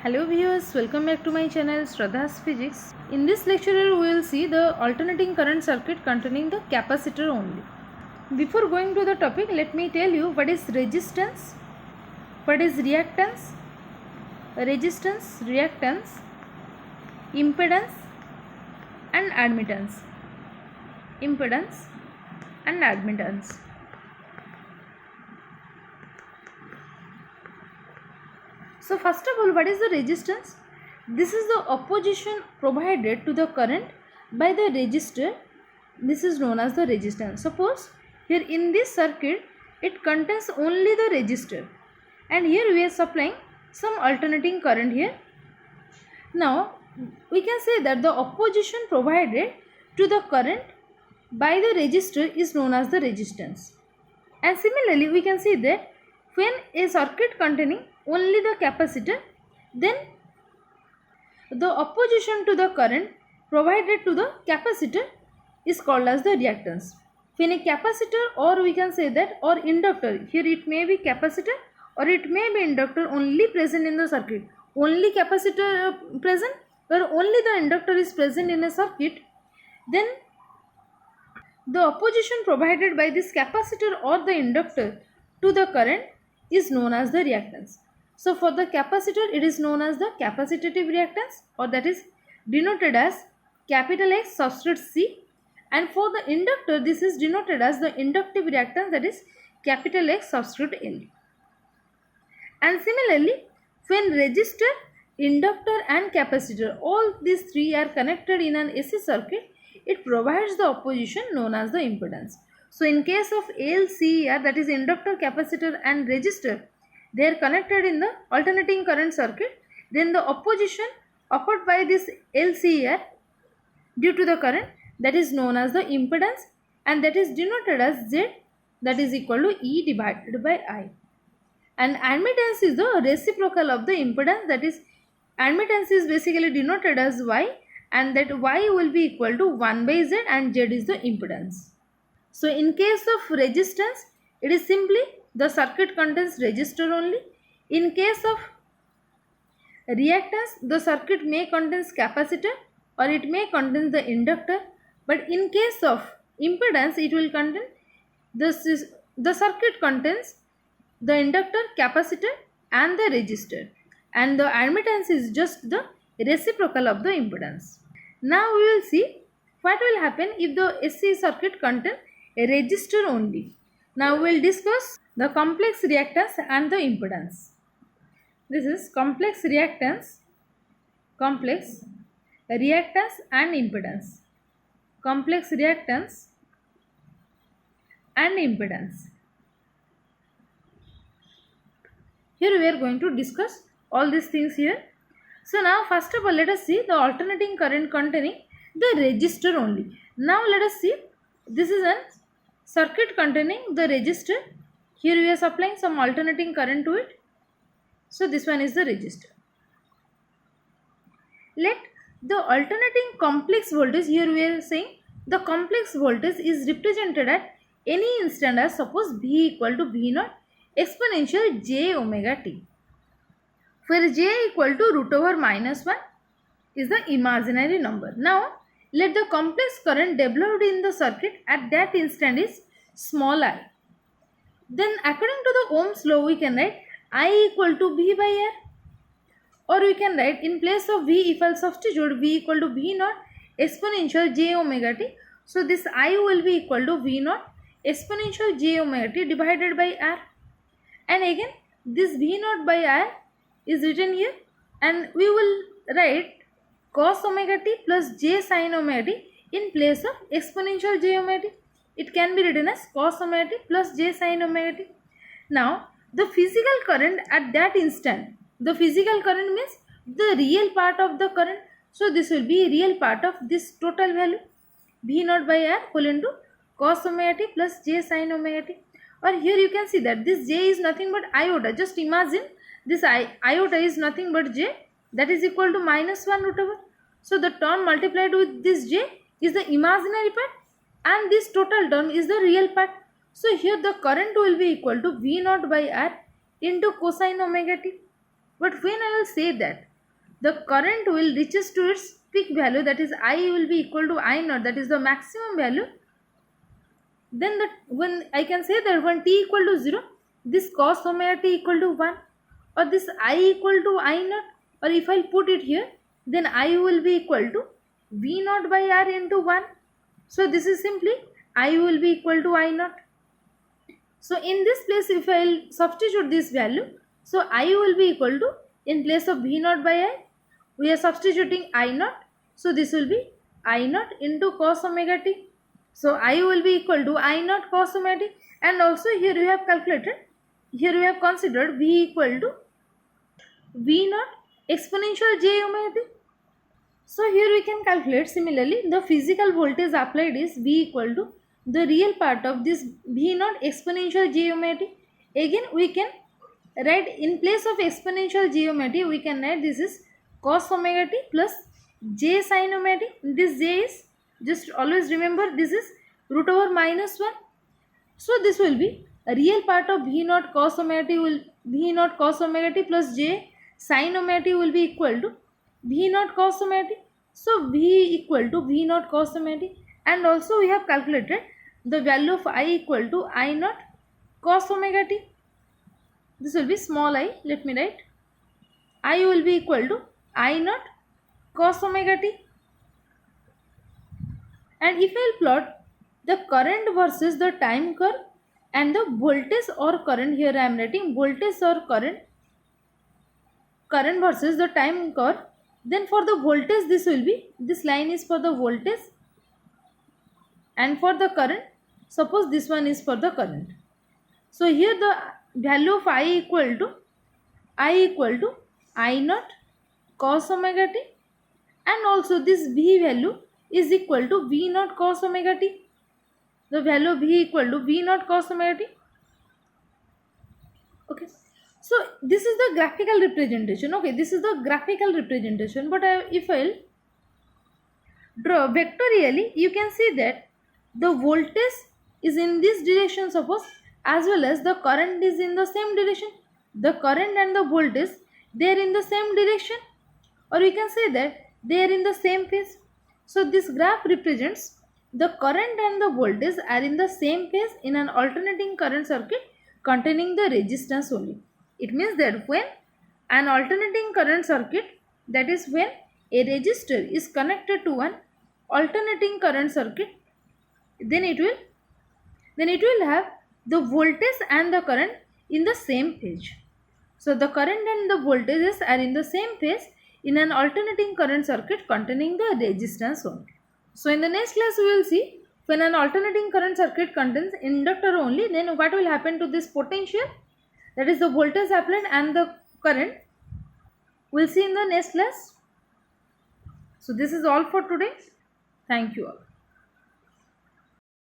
Hello viewers, welcome back to my channel Shraddha's Physics. In this lecture we will see the alternating current circuit containing the capacitor only. Before going to the topic, let me tell you what is resistance, what is reactance, impedance and admittance. So first of all, what is the resistance? This is the opposition provided to the current by the resistor. This is known as the resistance. Suppose here in this circuit it contains only the resistor, and here we are supplying some alternating current here. Now we can say that the opposition provided to the current by the resistor is known as the resistance. And similarly we can see that when a circuit containing only the capacitor, then the opposition to the current provided to the capacitor is called as the reactance. When a capacitor, or we can say that, or inductor, here it may be capacitor or it may be inductor only present in the circuit, only capacitor present or only the inductor is present in a circuit, then the opposition provided by this capacitor or the inductor to the current is known as the reactance. So for the capacitor it is known as the capacitive reactance, or that is denoted as capital X subscript C, and for the inductor this is denoted as the inductive reactance, that is capital X subscript L. And similarly, when resistor, inductor and capacitor, all these three are connected in an AC circuit, it provides the opposition known as the impedance. So in case of LCR, that is inductor, capacitor and resistor, they are connected in the alternating current circuit, then the opposition offered by this LCR due to the current, that is known as the impedance, and that is denoted as Z, that is equal to E divided by I. And admittance is the reciprocal of the impedance, that is admittance is basically denoted as Y, and that Y will be equal to 1 by Z and Z is the impedance. So in case of resistance, it is simply the circuit contains resistor only. In case of reactance, the circuit may contains capacitor or it may contain the inductor, but in case of impedance it will contain the circuit contains the inductor, capacitor and the resistor, and the admittance is just the reciprocal of the impedance. Now we will see what will happen if the AC circuit contains a resistor only. Now we will discuss the complex reactance and the impedance. This is complex reactance and impedance. Complex reactance and impedance. Here we are going to discuss all these things here. So now first of all let us see the alternating current containing the resistor only. Now let us see, this is a circuit containing the resistor. Here we are supplying some alternating current to it. So this one is the resistor. Let the alternating complex voltage, here we are saying the complex voltage is represented at any instant as, suppose V equal to V naught exponential j omega t, where j equal to root over minus 1 is the imaginary number. Now let the complex current developed in the circuit at that instant is small I. Then according to the Ohm's law we can write I equal to V by R, or we can write in place of V, if I'll substitute V equal to V naught exponential j omega t. So this I will be equal to V naught exponential j omega t divided by R, and again this V naught by R is written here, and we will write cos omega t plus j sin omega t in place of exponential j omega t. It can be written as cos omega t plus j sin omega t. Now the physical current at that instant, the physical current means the real part of the current, so this will be a real part of this total value V naught by R whole into cos omega t plus j sin omega t. Or here you can see that this j is nothing but iota. Just imagine this iota is nothing but j, that is equal to minus 1 root over. So the term multiplied with this j is the imaginary part and this total term is the real part. So here the current will be equal to V naught by R into cosine omega t. But when I will say that the current will reaches to its peak value, that is I will be equal to I naught, that is the maximum value, then when I can say that when t equal to 0, this cos omega t equal to 1, or this I equal to I naught, or if I put it here, then I will be equal to V naught by R into 1. So this is simply I will be equal to I naught. So in this place, if I will substitute this value, so I will be equal to, in place of V naught by I, we are substituting I naught. So this will be I naught into cos omega t. So I will be equal to I naught cos omega t, and also here we have calculated, here we have considered V equal to V naught exponential j omega t. So here we can calculate similarly the physical voltage applied is V equal to the real part of this V naught exponential j omega t. Again we can write, in place of exponential j omega t, we can write this is cos omega t plus j sin omega t. This j is, just always remember, this is root over minus 1. So this will be a real part of V naught cos omega t will, V naught cos omega t plus j sin omega t will be equal to V naught cos omega t. So V equal to V naught cos omega t, and also we have calculated the value of I equal to I naught cos omega t. This will be small I, let me write, I will be equal to I naught cos omega t. And if I will plot the current versus the time curve and the voltage or current, here I am writing voltage or current versus the time curve, then for the voltage this will be, this line is for the voltage, and for the current, suppose this one is for the current. So here the value of I equal to I naught cos omega t, and also this V value is equal to V naught cos omega t. The value of V equal to V naught cos omega t. Okay. So this is the graphical representation. Okay, this is the graphical representation. But if I will draw vectorially, you can see that the voltage is in this direction, suppose, as well as the current is in the same direction. The current and the voltage, they are in the same direction, or we can say that they are in the same phase. So this graph represents the current and the voltage are in the same phase in an alternating current circuit containing the resistance only. It means that when an alternating current circuit, that is when a resistor is connected to an alternating current circuit, then it will have the voltage and the current in the same phase. So the current and the voltages are in the same phase in an alternating current circuit containing the resistance only. So in the next class we will see, when an alternating current circuit contains inductor only, then what will happen to this potential, that is the voltage applied and the current. We will see in the next class. So this is all for today. Thank you all.